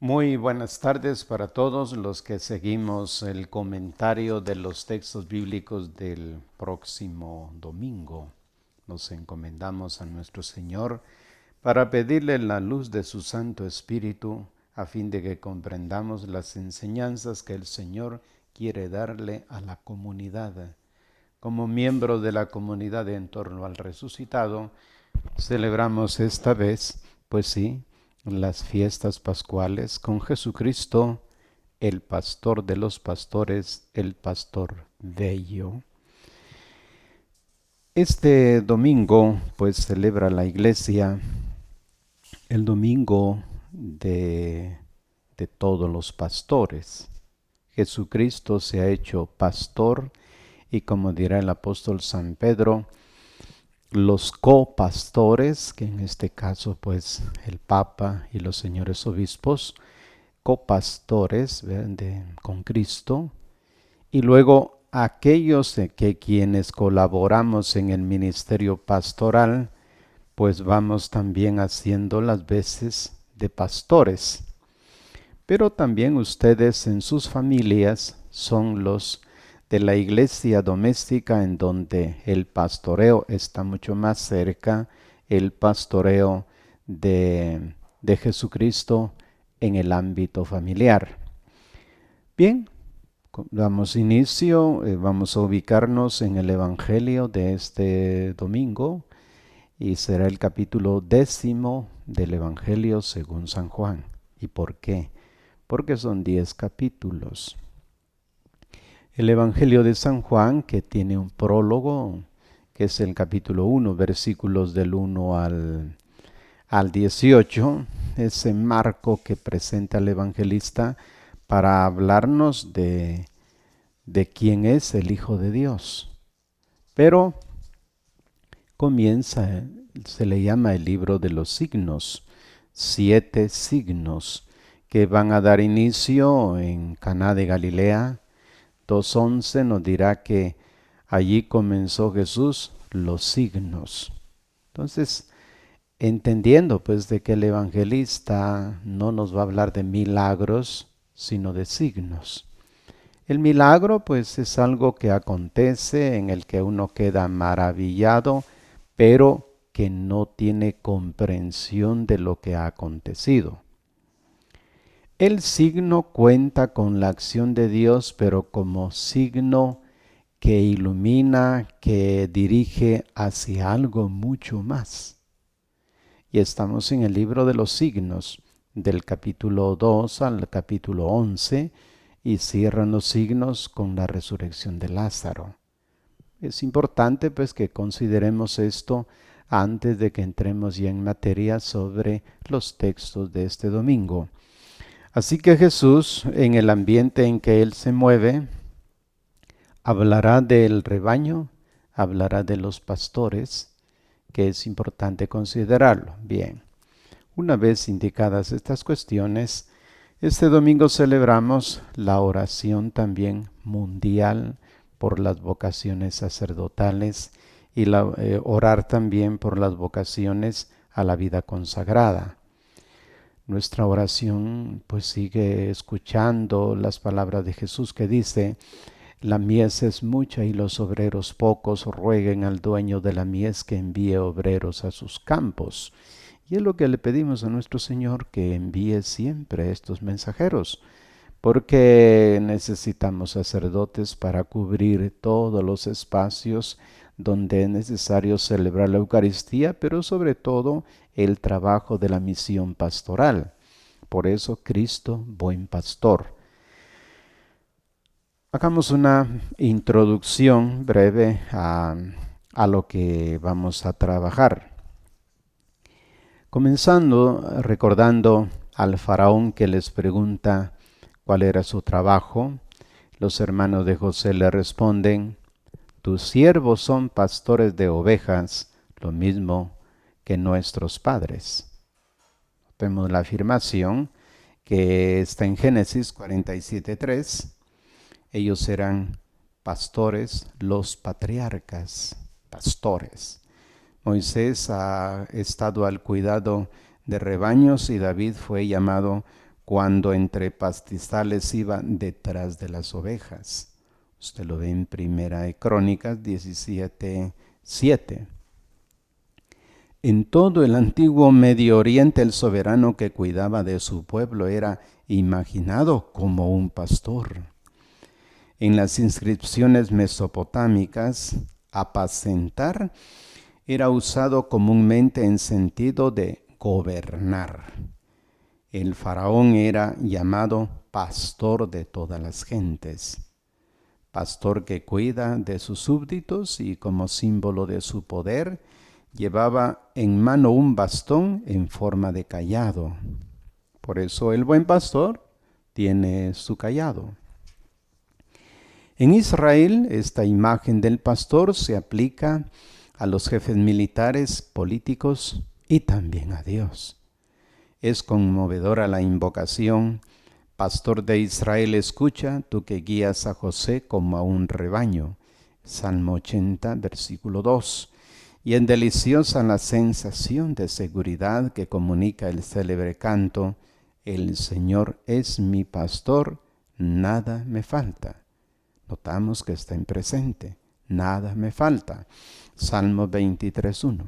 Muy buenas tardes para todos los que seguimos el comentario de los textos bíblicos del próximo domingo. Nos encomendamos a nuestro Señor para pedirle la luz de su Santo Espíritu a fin de que comprendamos las enseñanzas que el Señor quiere darle a la comunidad. Como miembro de la comunidad en torno al resucitado, celebramos esta vez, pues sí, las fiestas pascuales con Jesucristo, el pastor de los pastores, el pastor bello. Este domingo, pues celebra la iglesia el domingo de todos los pastores. Jesucristo se ha hecho pastor y como dirá el apóstol San Pedro, los copastores, que en este caso pues el Papa y los señores obispos, copastores con Cristo, y luego aquellos que quienes colaboramos en el ministerio pastoral, pues vamos también haciendo las veces de pastores. Pero también ustedes en sus familias son los de la iglesia doméstica en donde el pastoreo está mucho más cerca, el pastoreo de Jesucristo en el ámbito familiar. Bien, damos inicio, vamos a ubicarnos en el Evangelio de este domingo y será el capítulo 10 del Evangelio según San Juan. ¿Y por qué? Porque son 10 capítulos. El Evangelio de San Juan, que tiene un prólogo, que es el capítulo 1, versículos del 1 al 18, ese marco que presenta el evangelista para hablarnos de quién es el Hijo de Dios. Pero comienza, se le llama el libro de los signos, 7 signos que van a dar inicio en Caná de Galilea. 2:11 nos dirá que allí comenzó Jesús los signos. Entonces, entendiendo pues de que el evangelista no nos va a hablar de milagros, sino de signos. El milagro pues es algo que acontece en el que uno queda maravillado, pero que no tiene comprensión de lo que ha acontecido. El signo cuenta con la acción de Dios, pero como signo que ilumina, que dirige hacia algo mucho más. Y estamos en el libro de los signos, del capítulo 2 al capítulo 11, y cierran los signos con la resurrección de Lázaro. Es importante pues que consideremos esto antes de que entremos ya en materia sobre los textos de este domingo. Así que Jesús, en el ambiente en que Él se mueve, hablará del rebaño, hablará de los pastores, que es importante considerarlo. Bien, una vez indicadas estas cuestiones, este domingo celebramos la oración también mundial por las vocaciones sacerdotales y orar también por las vocaciones a la vida consagrada. Nuestra oración pues sigue escuchando las palabras de Jesús que dice: la mies es mucha y los obreros pocos, rueguen al dueño de la mies que envíe obreros a sus campos. Y es lo que le pedimos a nuestro Señor, que envíe siempre estos mensajeros, porque necesitamos sacerdotes para cubrir todos los espacios donde es necesario celebrar la Eucaristía, pero sobre todo el trabajo de la misión pastoral. Por eso Cristo, buen pastor. Hagamos una introducción breve a lo que vamos a trabajar. Comenzando recordando al faraón que les pregunta cuál era su trabajo, los hermanos de José le responden: tus siervos son pastores de ovejas, lo mismo que nuestros padres. Vemos la afirmación que está en Génesis 47:3. Ellos eran pastores, los patriarcas, pastores. Moisés ha estado al cuidado de rebaños y David fue llamado cuando entre pastizales iba detrás de las ovejas. Usted lo ve en Primera de Crónicas 17:7. En todo el antiguo Medio Oriente, el soberano que cuidaba de su pueblo era imaginado como un pastor. En las inscripciones mesopotámicas, apacentar era usado comúnmente en sentido de gobernar. El faraón era llamado pastor de todas las gentes, pastor que cuida de sus súbditos, y como símbolo de su poder llevaba en mano un bastón en forma de cayado. Por eso el buen pastor tiene su cayado. En Israel, esta imagen del pastor se aplica a los jefes militares, políticos y también a Dios. Es conmovedora la invocación: Pastor de Israel, escucha, tú que guías a José como a un rebaño. Salmo 80, versículo 2. Y es deliciosa la sensación de seguridad que comunica el célebre canto: el Señor es mi pastor, nada me falta. Notamos que está en presente, nada me falta. Salmo 23:1.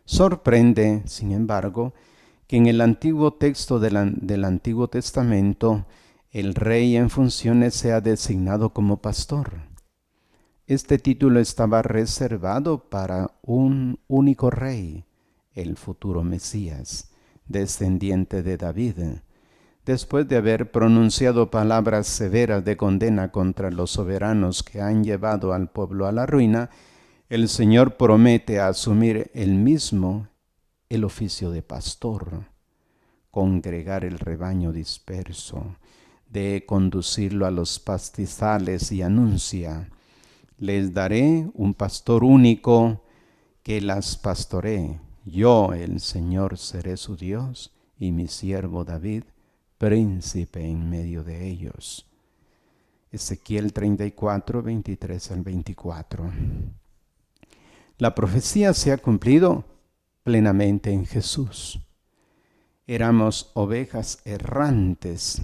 Sorprende, sin embargo, que en el antiguo texto del Antiguo Testamento el rey en funciones sea designado como pastor. Este título estaba reservado para un único rey, el futuro Mesías, descendiente de David. Después de haber pronunciado palabras severas de condena contra los soberanos que han llevado al pueblo a la ruina, el Señor promete asumir él mismo el oficio de pastor, congregar el rebaño disperso, de conducirlo a los pastizales, y anuncia: les daré un pastor único que las pastoree. Yo, el Señor, seré su Dios, y mi siervo David, príncipe en medio de ellos. Ezequiel 34, 23 al 24. La profecía se ha cumplido plenamente en Jesús. Éramos ovejas errantes.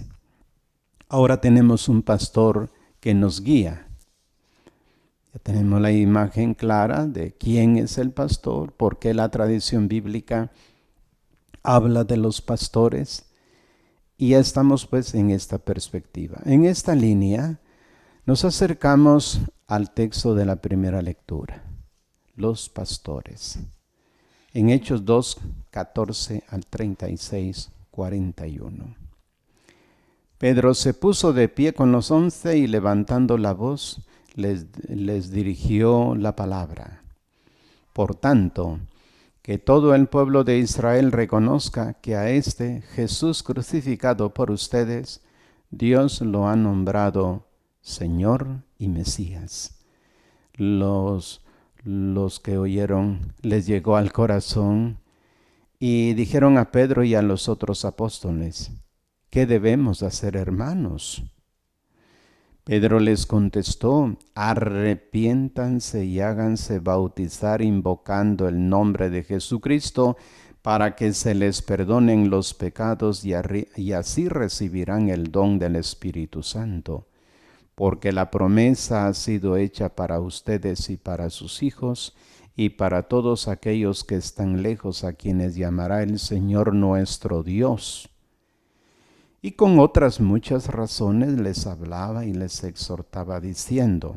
Ahora tenemos un pastor que nos guía. Ya tenemos la imagen clara de quién es el pastor, por qué la tradición bíblica habla de los pastores. Y ya estamos pues en esta perspectiva. En esta línea nos acercamos al texto de la primera lectura, los pastores. En Hechos 2, 14 al 36, 41. Pedro se puso de pie con los 11 y levantando la voz les dirigió la palabra. Por tanto, que todo el pueblo de Israel reconozca que a este Jesús crucificado por ustedes, Dios lo ha nombrado Señor y Mesías. Los que oyeron les llegó al corazón y dijeron a Pedro y a los otros apóstoles: ¿qué debemos hacer, hermanos? Pedro les contestó: arrepiéntanse y háganse bautizar invocando el nombre de Jesucristo para que se les perdonen los pecados, y así recibirán el don del Espíritu Santo. Porque la promesa ha sido hecha para ustedes y para sus hijos y para todos aquellos que están lejos, a quienes llamará el Señor nuestro Dios. Y con otras muchas razones les hablaba y les exhortaba diciendo: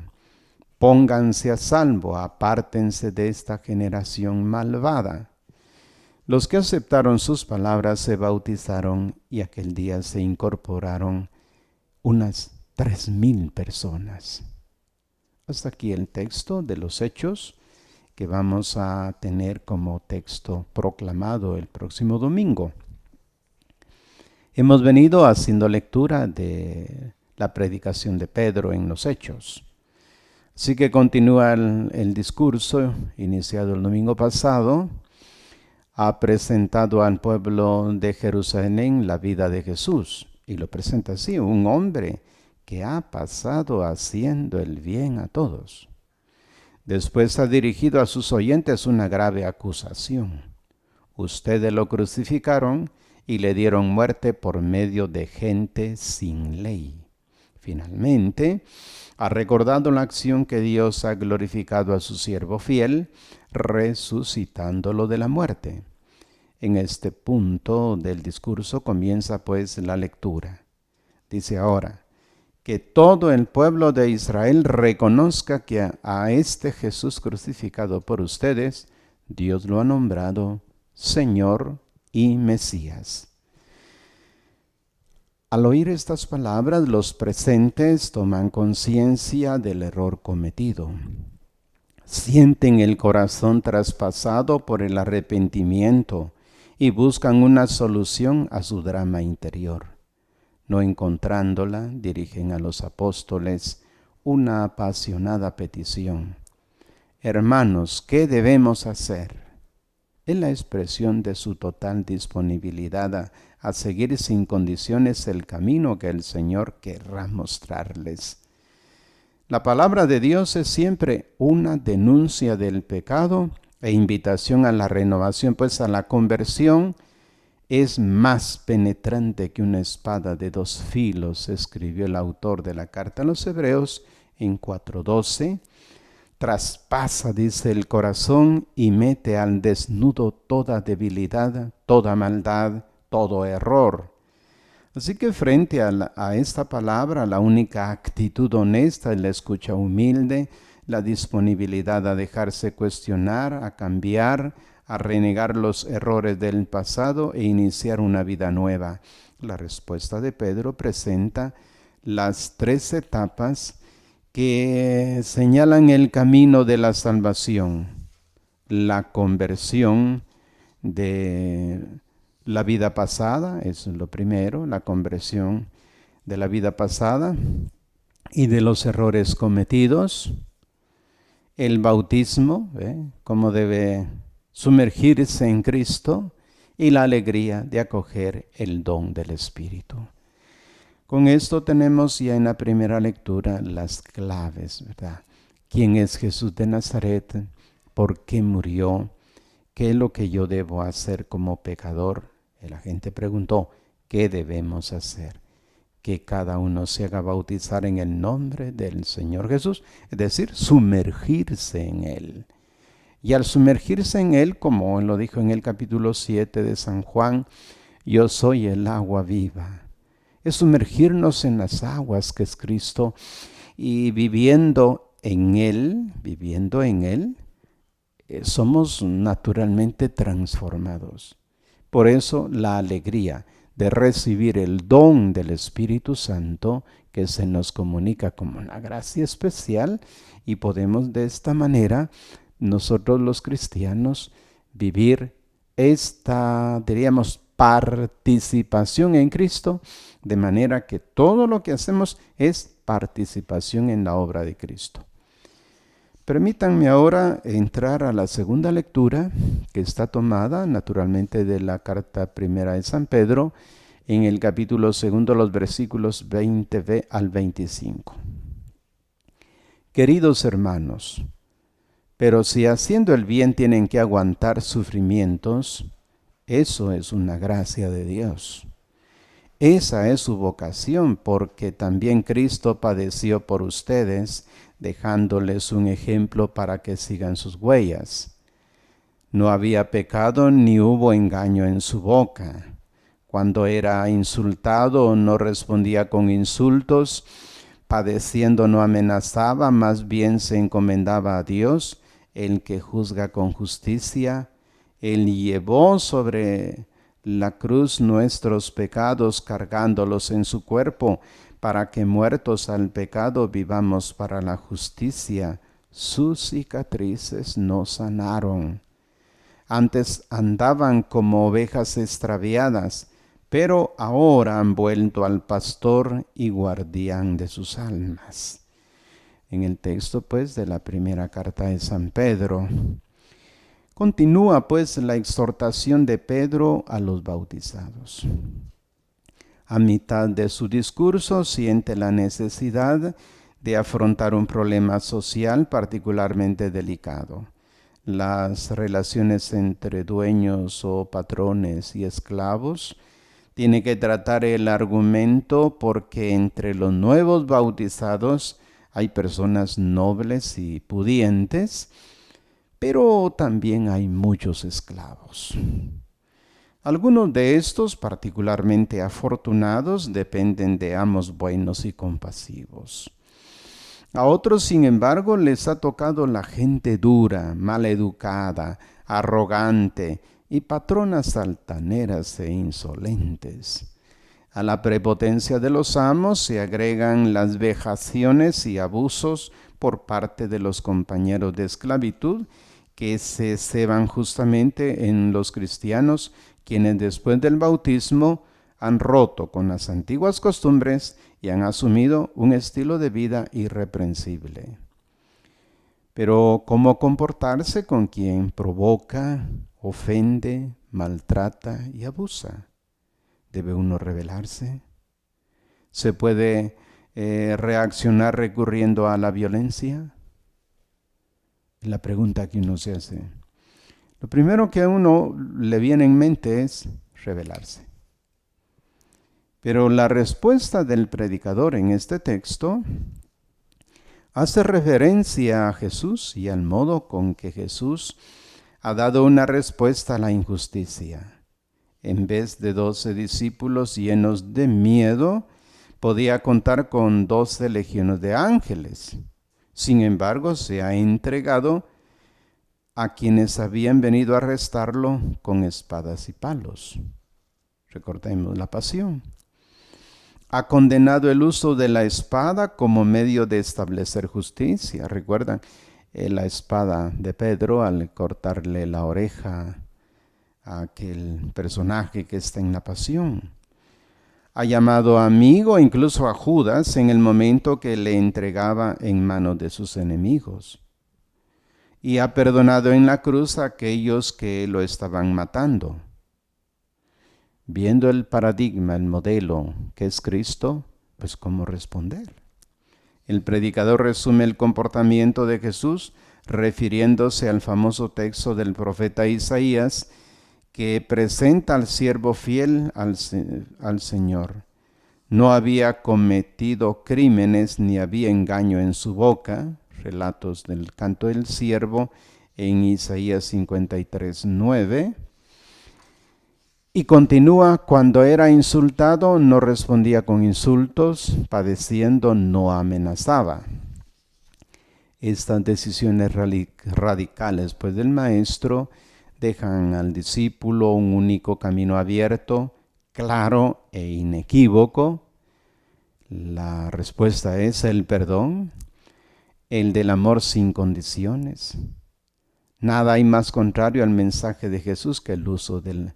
pónganse a salvo, apártense de esta generación malvada. Los que aceptaron sus palabras se bautizaron, y aquel día se incorporaron unas 3,000 personas. Hasta aquí el texto de los Hechos, que vamos a tener como texto proclamado el próximo domingo. Hemos venido haciendo lectura de la predicación de Pedro en los Hechos. Así que continúa el discurso iniciado el domingo pasado. Ha presentado al pueblo de Jerusalén la vida de Jesús, y lo presenta así: un hombre que ha pasado haciendo el bien a todos. Después ha dirigido a sus oyentes una grave acusación: ustedes lo crucificaron y le dieron muerte por medio de gente sin ley. Finalmente, ha recordado la acción que Dios ha glorificado a su siervo fiel, resucitándolo de la muerte. En este punto del discurso comienza pues la lectura. Dice ahora, que todo el pueblo de Israel reconozca que a este Jesús crucificado por ustedes, Dios lo ha nombrado Señor y Mesías. Al oír estas palabras, los presentes toman conciencia del error cometido. Sienten el corazón traspasado por el arrepentimiento y buscan una solución a su drama interior. No encontrándola, dirigen a los apóstoles una apasionada petición. Hermanos, ¿qué debemos hacer? Es la expresión de su total disponibilidad a seguir sin condiciones el camino que el Señor querrá mostrarles. La palabra de Dios es siempre una denuncia del pecado e invitación a la renovación, pues a la conversión es más penetrante que una espada de dos filos, escribió el autor de la carta a los Hebreos en 4:12. Traspasa, dice, el corazón y mete al desnudo toda debilidad, toda maldad, todo error. Así que frente a esta palabra, la única actitud honesta es la escucha humilde, la disponibilidad a dejarse cuestionar, a cambiar, a renegar los errores del pasado e iniciar una vida nueva. La respuesta de Pedro presenta las 3 etapas que señalan el camino de la salvación: la conversión de la vida pasada, eso es lo primero, la conversión de la vida pasada y de los errores cometidos, el bautismo, cómo debe sumergirse en Cristo, y la alegría de acoger el don del Espíritu. Con esto tenemos ya en la primera lectura las claves, ¿verdad? ¿Quién es Jesús de Nazaret? ¿Por qué murió? ¿Qué es lo que yo debo hacer como pecador? La gente preguntó, ¿qué debemos hacer? Que cada uno se haga bautizar en el nombre del Señor Jesús, es decir, sumergirse en Él. Y al sumergirse en Él, como lo dijo en el capítulo 7 de San Juan, yo soy el agua viva. Es sumergirnos en las aguas que es Cristo y viviendo en Él, somos naturalmente transformados. Por eso la alegría de recibir el don del Espíritu Santo que se nos comunica como una gracia especial, y podemos de esta manera nosotros los cristianos vivir esta, diríamos, participación en Cristo, de manera que todo lo que hacemos es participación en la obra de Cristo. Permítanme ahora entrar a la segunda lectura, que está tomada naturalmente de la carta primera de San Pedro, en el capítulo 2, los versículos 20 al 25. Queridos hermanos, pero si haciendo el bien tienen que aguantar sufrimientos, eso es una gracia de Dios. Esa es su vocación, porque también Cristo padeció por ustedes, dejándoles un ejemplo para que sigan sus huellas. No había pecado ni hubo engaño en su boca. Cuando era insultado no respondía con insultos, padeciendo no amenazaba, más bien se encomendaba a Dios, el que juzga con justicia. Él llevó sobre la cruz nuestros pecados, cargándolos en su cuerpo, para que muertos al pecado vivamos para la justicia. Sus cicatrices nos sanaron. Antes andaban como ovejas extraviadas, pero ahora han vuelto al pastor y guardián de sus almas. En el texto, pues, de la primera carta de San Pedro, continúa, pues, la exhortación de Pedro a los bautizados. A mitad de su discurso siente la necesidad de afrontar un problema social particularmente delicado: las relaciones entre dueños o patrones y esclavos, tiene que tratar el argumento porque entre los nuevos bautizados hay personas nobles y pudientes, pero también hay muchos esclavos. Algunos de estos, particularmente afortunados, dependen de amos buenos y compasivos. A otros, sin embargo, les ha tocado la gente dura, maleducada, arrogante y patronas altaneras e insolentes. A la prepotencia de los amos se agregan las vejaciones y abusos por parte de los compañeros de esclavitud que se ceban justamente en los cristianos, quienes después del bautismo han roto con las antiguas costumbres y han asumido un estilo de vida irreprensible. Pero ¿cómo comportarse con quien provoca, ofende, maltrata y abusa? ¿Debe uno rebelarse? ¿Se puede reaccionar recurriendo a la violencia? La pregunta que uno se hace. Lo primero que a uno le viene en mente es rebelarse. Pero la respuesta del predicador en este texto hace referencia a Jesús y al modo con que Jesús ha dado una respuesta a la injusticia. En vez de 12 discípulos llenos de miedo, podía contar con 12 legiones de ángeles. Sin embargo, se ha entregado a quienes habían venido a arrestarlo con espadas y palos. Recordemos la pasión. Ha condenado el uso de la espada como medio de establecer justicia. Recuerdan la espada de Pedro al cortarle la oreja a aquel personaje que está en la pasión. Ha llamado amigo incluso a Judas en el momento que le entregaba en manos de sus enemigos. Y ha perdonado en la cruz a aquellos que lo estaban matando. Viendo el paradigma, el modelo que es Cristo, pues ¿cómo responder? El predicador resume el comportamiento de Jesús refiriéndose al famoso texto del profeta Isaías que presenta al siervo fiel al Señor. No había cometido crímenes ni había engaño en su boca. Relatos del canto del siervo en Isaías 53:9. Y continúa, cuando era insultado no respondía con insultos, padeciendo no amenazaba. Estas decisiones radicales pues del maestro dejan al discípulo un único camino abierto, claro e inequívoco. La respuesta es el perdón, el del amor sin condiciones. Nada hay más contrario al mensaje de Jesús que el uso de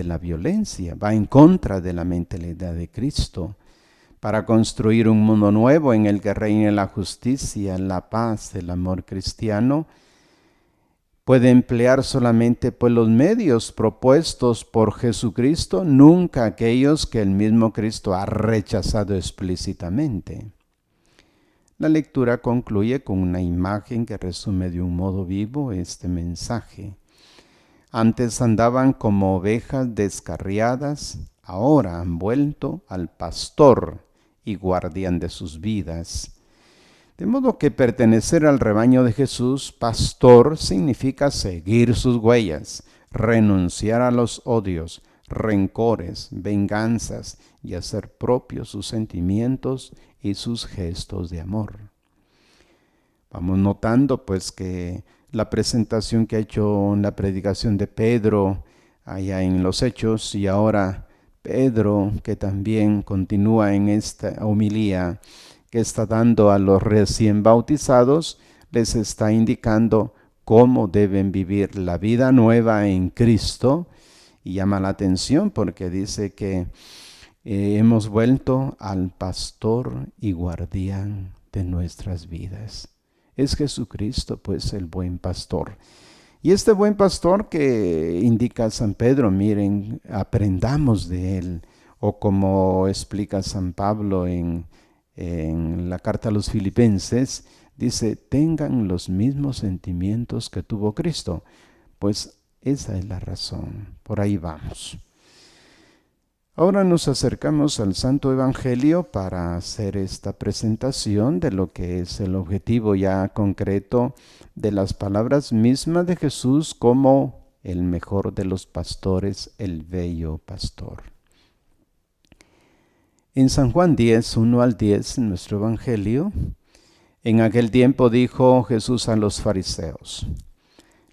la violencia. Va en contra de la mentalidad de Cristo. Para construir un mundo nuevo en el que reine la justicia, la paz, el amor cristiano, puede emplear solamente pues los medios propuestos por Jesucristo, nunca aquellos que el mismo Cristo ha rechazado explícitamente. La lectura concluye con una imagen que resume de un modo vivo este mensaje. Antes andaban como ovejas descarriadas, ahora han vuelto al pastor y guardián de sus vidas. De modo que pertenecer al rebaño de Jesús, pastor, significa seguir sus huellas, renunciar a los odios, rencores, venganzas y hacer propios sus sentimientos y sus gestos de amor. Vamos notando pues que la presentación que ha hecho en la predicación de Pedro allá en los Hechos y ahora Pedro que también continúa en esta homilía que está dando a los recién bautizados, les está indicando cómo deben vivir la vida nueva en Cristo. Y llama la atención porque dice que hemos vuelto al pastor y guardián de nuestras vidas. Es Jesucristo, pues, el buen pastor. Y este buen pastor que indica San Pedro, miren, aprendamos de él. O como explica San Pablo en la carta a los Filipenses, dice, tengan los mismos sentimientos que tuvo Cristo. Pues esa es la razón, por ahí vamos. Ahora nos acercamos al Santo Evangelio para hacer esta presentación de lo que es el objetivo ya concreto de las palabras mismas de Jesús como el mejor de los pastores, el bello pastor. En San Juan 10, 1 al 10, en nuestro Evangelio, en aquel tiempo dijo Jesús a los fariseos: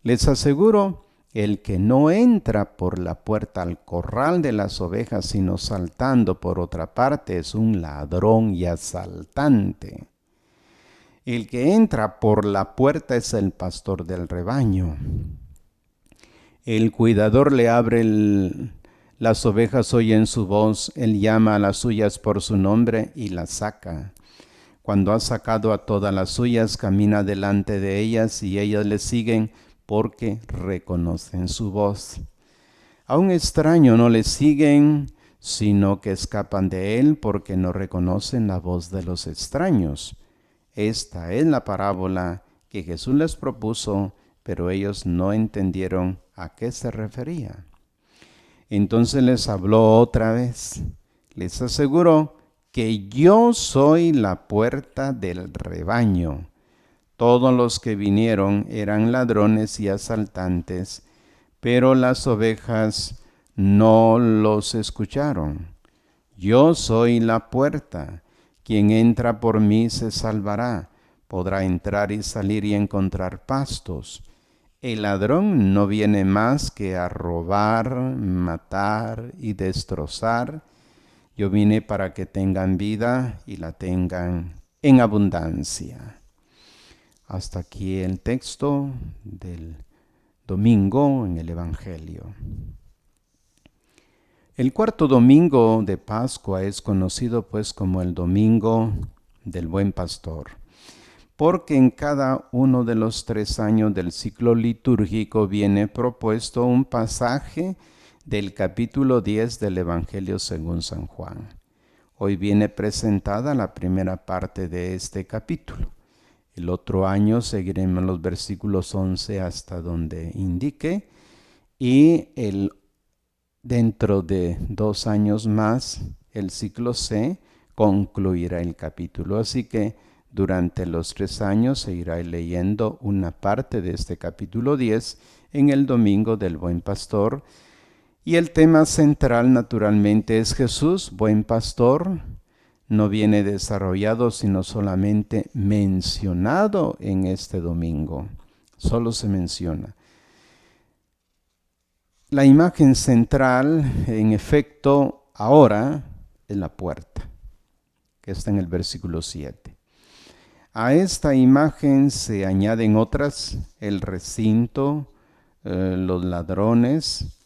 les aseguro, el que no entra por la puerta al corral de las ovejas, sino saltando por otra parte, es un ladrón y asaltante. El que entra por la puerta es el pastor del rebaño. El cuidador le abre las ovejas oyen su voz, él llama a las suyas por su nombre y las saca. Cuando ha sacado a todas las suyas, camina delante de ellas y ellas le siguen porque reconocen su voz. A un extraño no le siguen, sino que escapan de él porque no reconocen la voz de los extraños. Esta es la parábola que Jesús les propuso, pero ellos no entendieron a qué se refería. Entonces les habló otra vez. Les aseguró que yo soy la puerta del rebaño. Todos los que vinieron eran ladrones y asaltantes, pero las ovejas no los escucharon. Yo soy la puerta. Quien entra por mí se salvará. Podrá entrar y salir y encontrar pastos. El ladrón no viene más que a robar, matar y destrozar. Yo vine para que tengan vida y la tengan en abundancia. Hasta aquí el texto del domingo en el Evangelio. El cuarto domingo de Pascua es conocido pues como el domingo del Buen Pastor, porque en cada uno de los 3 años del ciclo litúrgico viene propuesto un pasaje del capítulo 10 del Evangelio según San Juan. Hoy viene presentada la primera parte de este capítulo. El otro año seguiremos los versículos 11 hasta donde indique, y dentro de 2 años más, el ciclo C concluirá el capítulo. Así que durante los 3 años se irá leyendo una parte de este capítulo 10 en el Domingo del Buen Pastor. Y el tema central naturalmente es Jesús, Buen Pastor. No viene desarrollado, sino solamente mencionado en este domingo. Solo se menciona. La imagen central, en efecto, ahora es la puerta, que está en el versículo 7. A esta imagen se añaden otras: el recinto, los ladrones,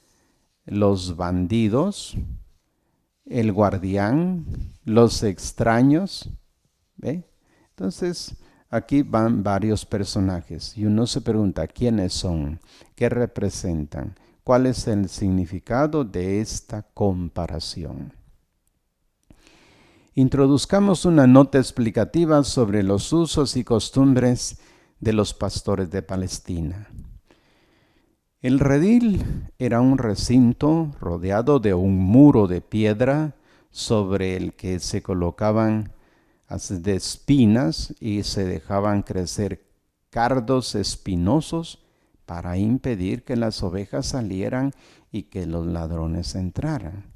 los bandidos, el guardián, los extraños. ¿Ve? Entonces, aquí van varios personajes y uno se pregunta quiénes son, qué representan, cuál es el significado de esta comparación. Introduzcamos una nota explicativa sobre los usos y costumbres de los pastores de Palestina. El redil era un recinto rodeado de un muro de piedra sobre el que se colocaban de espinas y se dejaban crecer cardos espinosos para impedir que las ovejas salieran y que los ladrones entraran.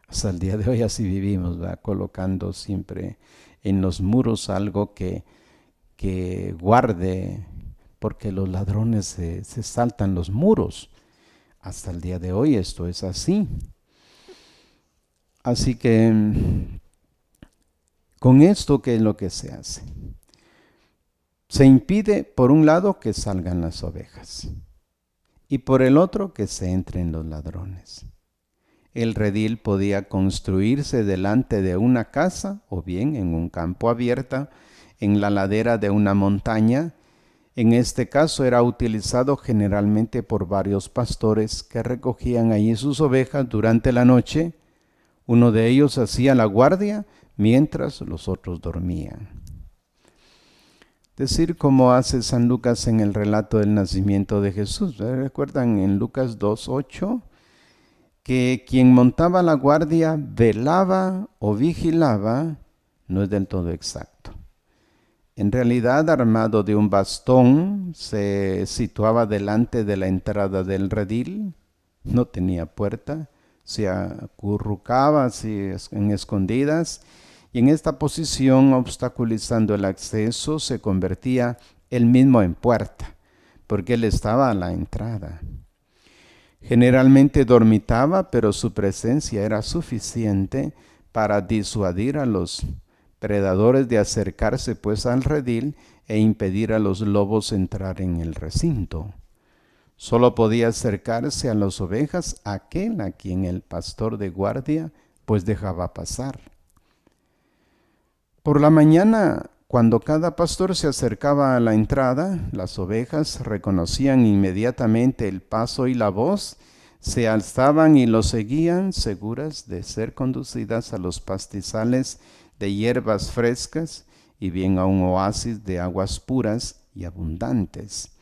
Hasta el día de hoy así vivimos, ¿verdad? Colocando siempre en los muros algo que guarde, porque los ladrones se saltan los muros. Hasta el día de hoy esto es así. Así que con esto, ¿qué es lo que se hace? Se impide, por un lado, que salgan las ovejas y por el otro, que se entren los ladrones. El redil podía construirse delante de una casa o bien en un campo abierto, en la ladera de una montaña. En este caso era utilizado generalmente por varios pastores que recogían allí sus ovejas durante la noche. Uno de ellos hacía la guardia mientras los otros dormían. Decir como hace San Lucas en el relato del nacimiento de Jesús. ¿Recuerdan en Lucas 2:8? que quien montaba la guardia velaba o vigilaba no es del todo exacto. En realidad, armado de un bastón, se situaba delante de la entrada del redil, no tenía puerta, se acurrucaba así en escondidas, y en esta posición, obstaculizando el acceso, se convertía él mismo en puerta, porque él estaba a la entrada. Generalmente dormitaba, pero su presencia era suficiente para disuadir a los predadores de acercarse pues al redil e impedir a los lobos entrar en el recinto. Solo podía acercarse a las ovejas aquel a quien el pastor de guardia pues dejaba pasar. Por la mañana, cuando cada pastor se acercaba a la entrada, las ovejas reconocían inmediatamente el paso y la voz, se alzaban y lo seguían, seguras de ser conducidas a los pastizales de hierbas frescas y bien a un oasis de aguas puras y abundantes.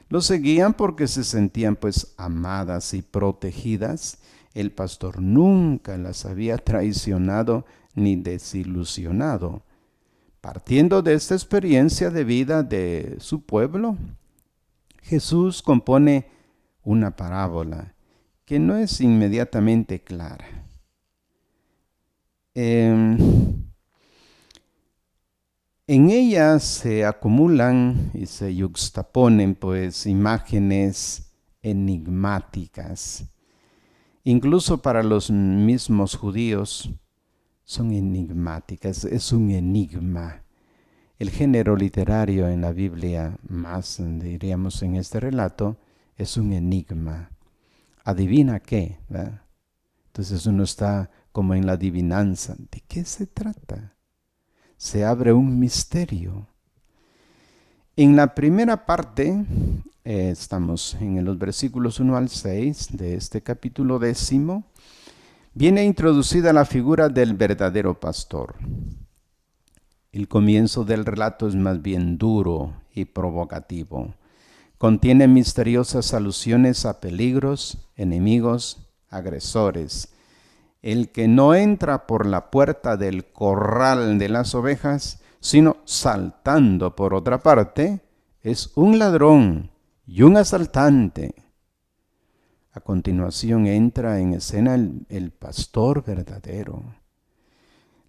Lo seguían porque se sentían pues amadas y protegidas. El pastor nunca las había traicionado ni desilusionado. Partiendo de esta experiencia de vida de su pueblo, Jesús compone una parábola que no es inmediatamente clara. En ella se acumulan y se yuxtaponen pues imágenes enigmáticas. Incluso para los mismos judíos son enigmáticas, es un enigma. El género literario en la Biblia, más diríamos en este relato, es un enigma. ¿Adivina qué? ¿Verdad? Entonces uno está como en la adivinanza. ¿De qué se trata? Se abre un misterio. En la primera parte, estamos en los versículos 1 al 6 de este capítulo 10, viene introducida la figura del verdadero pastor. El comienzo del relato es más bien duro y provocativo. Contiene misteriosas alusiones a peligros, enemigos, agresores. El que no entra por la puerta del corral de las ovejas, sino saltando por otra parte, es un ladrón y un asaltante. A continuación entra en escena el pastor verdadero.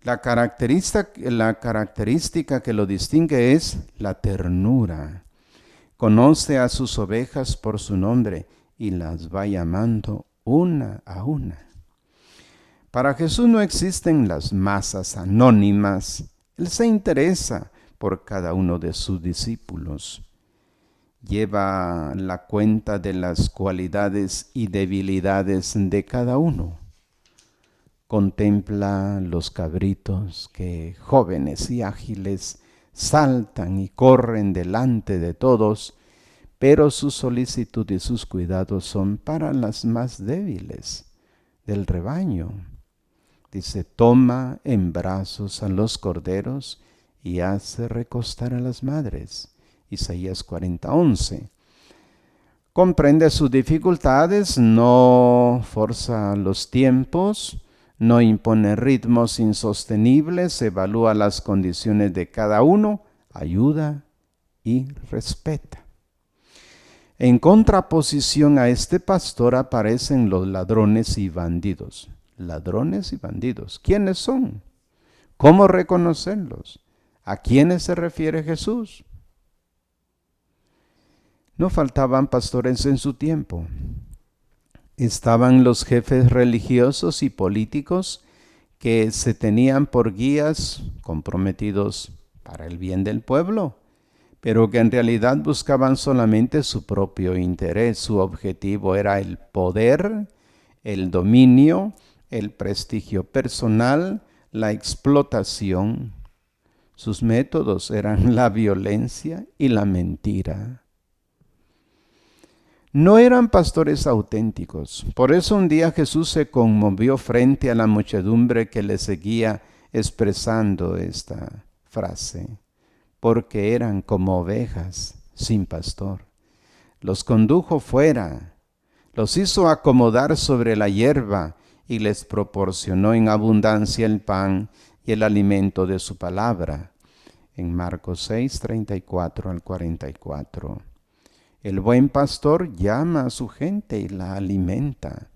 La característica que lo distingue es la ternura. Conoce a sus ovejas por su nombre y las va llamando una a una. Para Jesús no existen las masas anónimas. Él se interesa por cada uno de sus discípulos. Lleva la cuenta de las cualidades y debilidades de cada uno. Contempla los cabritos que, jóvenes y ágiles, saltan y corren delante de todos, pero su solicitud y sus cuidados son para las más débiles del rebaño. Dice, toma en brazos a los corderos y hace recostar a las madres. Isaías 40:11. Comprende sus dificultades, no forza los tiempos, no impone ritmos insostenibles, evalúa las condiciones de cada uno, ayuda y respeta. En contraposición a este pastor aparecen los ladrones y bandidos. Ladrones y bandidos, ¿quiénes son? ¿Cómo reconocerlos? ¿A quiénes se refiere Jesús? No faltaban pastores en su tiempo. Estaban los jefes religiosos y políticos que se tenían por guías comprometidos para el bien del pueblo, pero que en realidad buscaban solamente su propio interés. Su objetivo era el poder, el dominio, el prestigio personal, la explotación. Sus métodos eran la violencia y la mentira. No eran pastores auténticos. Por eso un día Jesús se conmovió frente a la muchedumbre que le seguía expresando esta frase, porque eran como ovejas sin pastor. Los condujo fuera, Los hizo acomodar sobre la hierba y les proporcionó en abundancia el pan y el alimento de su palabra. En Marcos 6, 34 al 44. El buen pastor llama a su gente y la alimenta.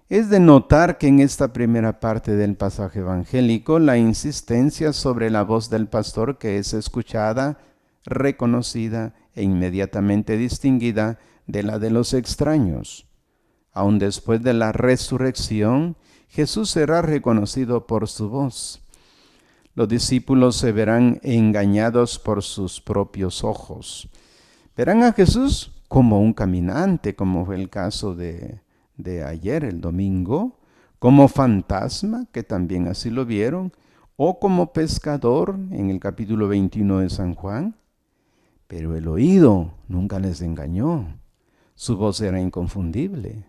Es de notar que en esta primera parte del pasaje evangélico, la insistencia sobre la voz del pastor que es escuchada, reconocida e inmediatamente distinguida de la de los extraños. Aun después de la resurrección, Jesús será reconocido por su voz. Los discípulos se verán engañados por sus propios ojos. Verán a Jesús como un caminante, como fue el caso de ayer, el domingo, como fantasma, que también así lo vieron, o como pescador en el capítulo 21 de San Juan. Pero el oído nunca les engañó. Su voz era inconfundible.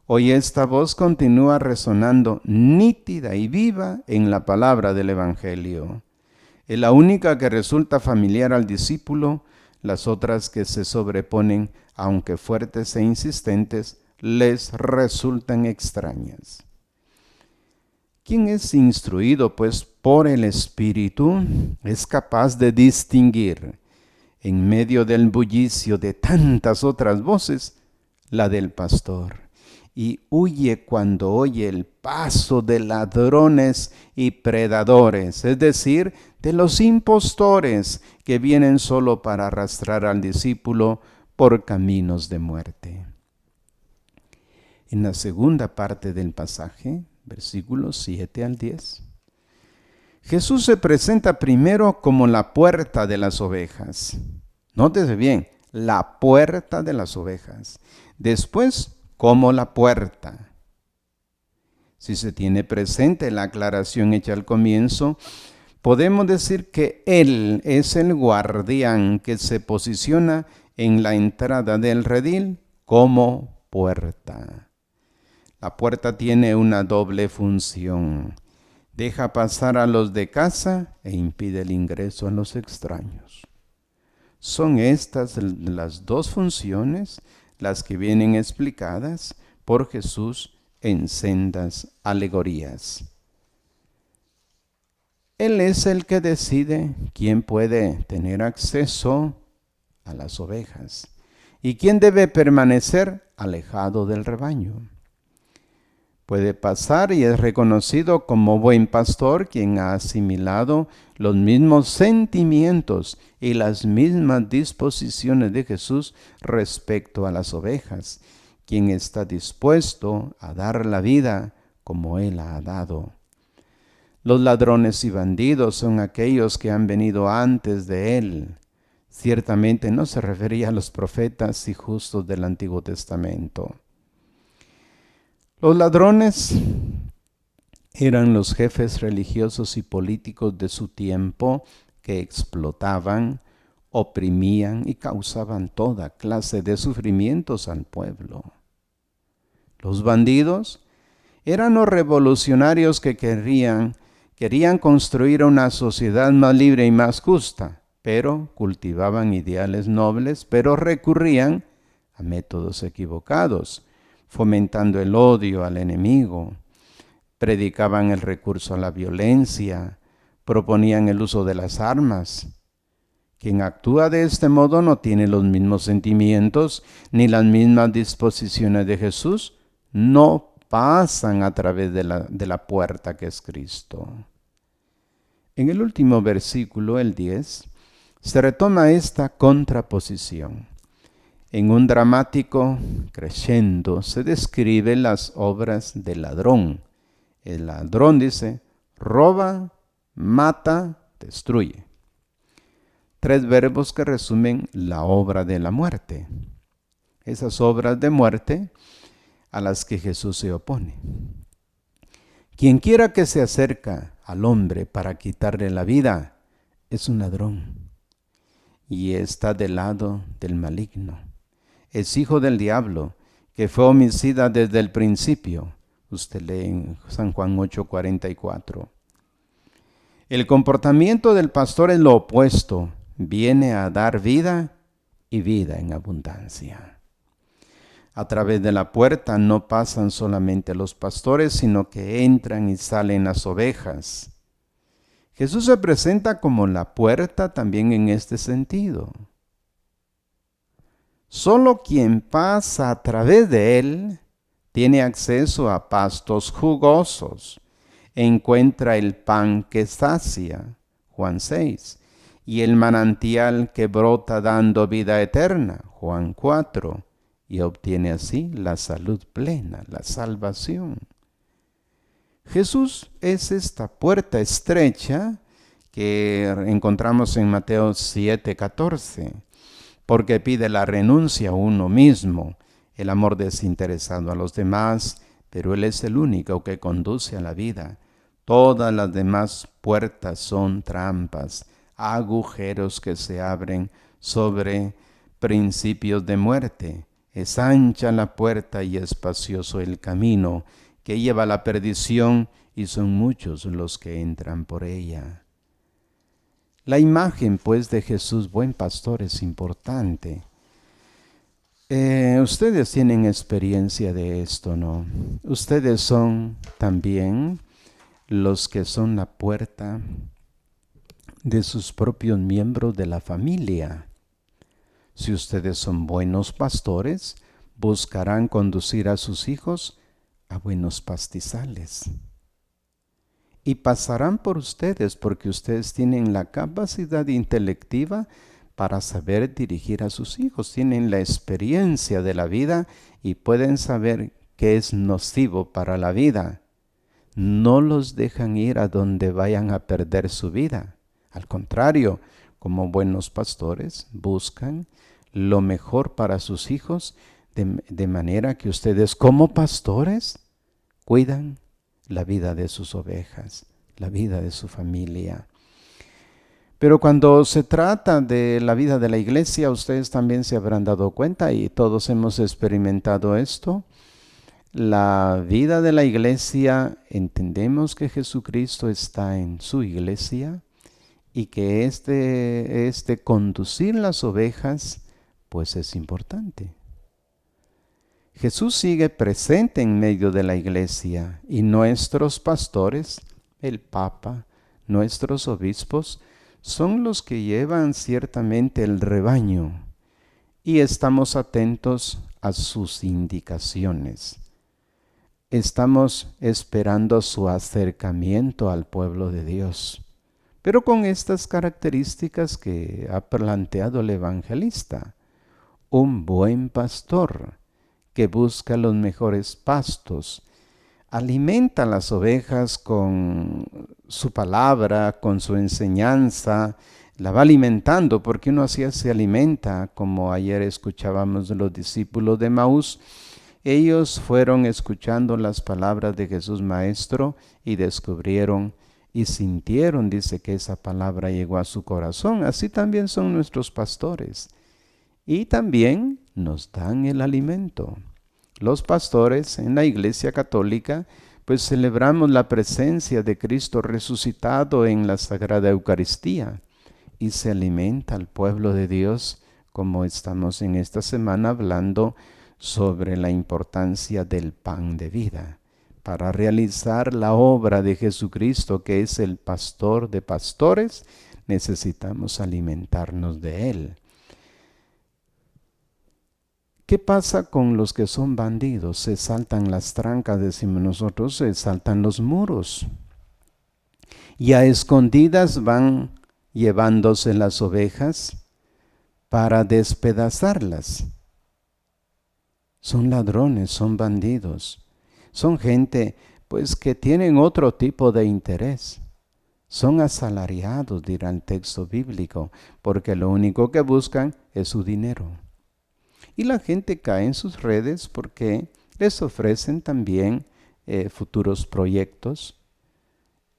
Hoy esta voz continúa resonando nítida y viva en la palabra del Evangelio. Es la única que resulta familiar al discípulo. Las otras que se sobreponen, aunque fuertes e insistentes, les resultan extrañas. Quien es instruido, pues, por el Espíritu, es capaz de distinguir, en medio del bullicio de tantas otras voces, la del pastor, y huye cuando oye el paso de ladrones y predadores, es decir, de los impostores que vienen solo para arrastrar al discípulo por caminos de muerte. En la segunda parte del pasaje, versículos 7 al 10, Jesús se presenta primero como la puerta de las ovejas. Nótese bien, la puerta de las ovejas. Después, como la puerta. Si se tiene presente la aclaración hecha al comienzo, podemos decir que Él es el guardián que se posiciona en la entrada del redil como puerta. La puerta tiene una doble función. Deja pasar a los de casa e impide el ingreso a los extraños. Son estas las dos funciones las que vienen explicadas por Jesús en sendas alegorías. Él es el que decide quién puede tener acceso a las ovejas y quién debe permanecer alejado del rebaño. Puede pasar y es reconocido como buen pastor quien ha asimilado los mismos sentimientos y las mismas disposiciones de Jesús respecto a las ovejas, quien está dispuesto a dar la vida como Él ha dado. Los ladrones y bandidos son aquellos que han venido antes de Él. Ciertamente no se refería a los profetas y justos del Antiguo Testamento. Los ladrones eran los jefes religiosos y políticos de su tiempo que explotaban, oprimían y causaban toda clase de sufrimientos al pueblo. Los bandidos eran los revolucionarios que querían construir una sociedad más libre y más justa, pero cultivaban ideales nobles, pero recurrían a métodos equivocados, fomentando el odio al enemigo, predicaban el recurso a la violencia, proponían el uso de las armas. Quien actúa de este modo no tiene los mismos sentimientos ni las mismas disposiciones de Jesús, no pasan a través de la puerta que es Cristo. En el último versículo, el 10, se retoma esta contraposición. En un dramático crescendo se describen las obras del ladrón. El ladrón dice, roba, mata, destruye. 3 verbos que resumen la obra de la muerte. Esas obras de muerte a las que Jesús se opone. Quien quiera que se acerca al hombre para quitarle la vida es un ladrón y está del lado del maligno. Es hijo del diablo, que fue homicida desde el principio. Usted lee en San Juan 8:44. El comportamiento del pastor es lo opuesto. Viene a dar vida y vida en abundancia. A través de la puerta no pasan solamente los pastores, sino que entran y salen las ovejas. Jesús se presenta como la puerta también en este sentido. Solo quien pasa a través de él tiene acceso a pastos jugosos, encuentra el pan que sacia, Juan 6, y el manantial que brota dando vida eterna, Juan 4, y obtiene así la salud plena, la salvación. Jesús es esta puerta estrecha que encontramos en Mateo 7:14, porque pide la renuncia a uno mismo, el amor desinteresado a los demás, pero Él es el único que conduce a la vida. Todas las demás puertas son trampas, agujeros que se abren sobre principios de muerte. Es ancha la puerta y espacioso el camino que lleva a la perdición, y son muchos los que entran por ella. La imagen, pues, de Jesús, buen pastor, es importante. Ustedes tienen experiencia de esto, ¿no? Ustedes son también los que son la puerta de sus propios miembros de la familia. Si ustedes son buenos pastores, buscarán conducir a sus hijos a buenos pastizales. Y pasarán por ustedes porque ustedes tienen la capacidad intelectiva para saber dirigir a sus hijos. Tienen la experiencia de la vida y pueden saber qué es nocivo para la vida. No los dejan ir a donde vayan a perder su vida. Al contrario, como buenos pastores, buscan lo mejor para sus hijos, de manera que ustedes como pastores cuidan la vida de sus ovejas, la vida de su familia. Pero cuando se trata de la vida de la iglesia, ustedes también se habrán dado cuenta y todos hemos experimentado esto. La vida de la iglesia, entendemos que Jesucristo está en su iglesia y que este conducir las ovejas, pues es importante. Jesús sigue presente en medio de la iglesia y nuestros pastores, el Papa, nuestros obispos, son los que llevan ciertamente el rebaño y estamos atentos a sus indicaciones. Estamos esperando su acercamiento al pueblo de Dios, pero con estas características que ha planteado el evangelista. Un buen pastor que busca los mejores pastos, alimenta a las ovejas con su palabra, con su enseñanza, la va alimentando, porque uno así se alimenta, como ayer escuchábamos de los discípulos de Maús. Ellos fueron escuchando las palabras de Jesús Maestro y descubrieron y sintieron, dice, que esa palabra llegó a su corazón. Así también son nuestros pastores. Y también nos dan el alimento. Los pastores en la Iglesia Católica, pues celebramos la presencia de Cristo resucitado en la Sagrada Eucaristía y se alimenta al pueblo de Dios, como estamos en esta semana hablando sobre la importancia del pan de vida. Para realizar la obra de Jesucristo, que es el pastor de pastores, necesitamos alimentarnos de Él. ¿Qué pasa con los que son bandidos? Se saltan las trancas, decimos nosotros, se saltan los muros. Y a escondidas van llevándose las ovejas para despedazarlas. Son ladrones, son bandidos. Son gente, pues, que tienen otro tipo de interés. Son asalariados, dirá el texto bíblico, porque lo único que buscan es su dinero. Y la gente cae en sus redes porque les ofrecen también futuros proyectos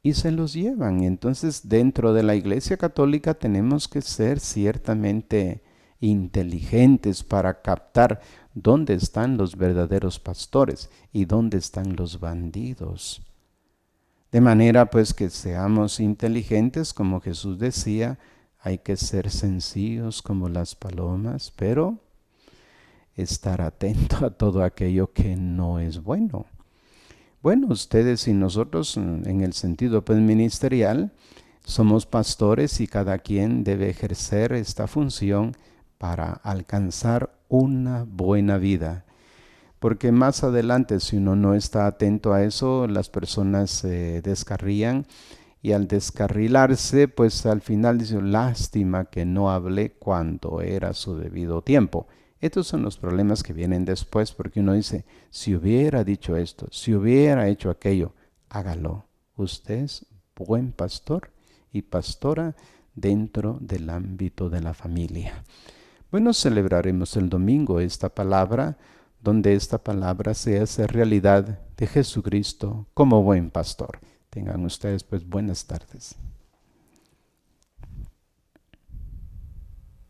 y se los llevan. Entonces, dentro de la Iglesia Católica tenemos que ser ciertamente inteligentes para captar dónde están los verdaderos pastores y dónde están los bandidos. De manera pues que seamos inteligentes, como Jesús decía, hay que ser sencillos como las palomas, pero estar atento a todo aquello que no es bueno. Bueno, ustedes y nosotros en el sentido pues, ministerial somos pastores y cada quien debe ejercer esta función para alcanzar una buena vida. Porque más adelante, si uno no está atento a eso, las personas se descarrían y al descarrilarse, pues al final dice, lástima que no hablé cuando era su debido tiempo. Estos son los problemas que vienen después, porque uno dice, si hubiera dicho esto, si hubiera hecho aquello, hágalo. Usted es buen pastor y pastora dentro del ámbito de la familia. Bueno, celebraremos el domingo esta palabra, donde esta palabra se hace realidad de Jesucristo como buen pastor. Tengan ustedes pues buenas tardes.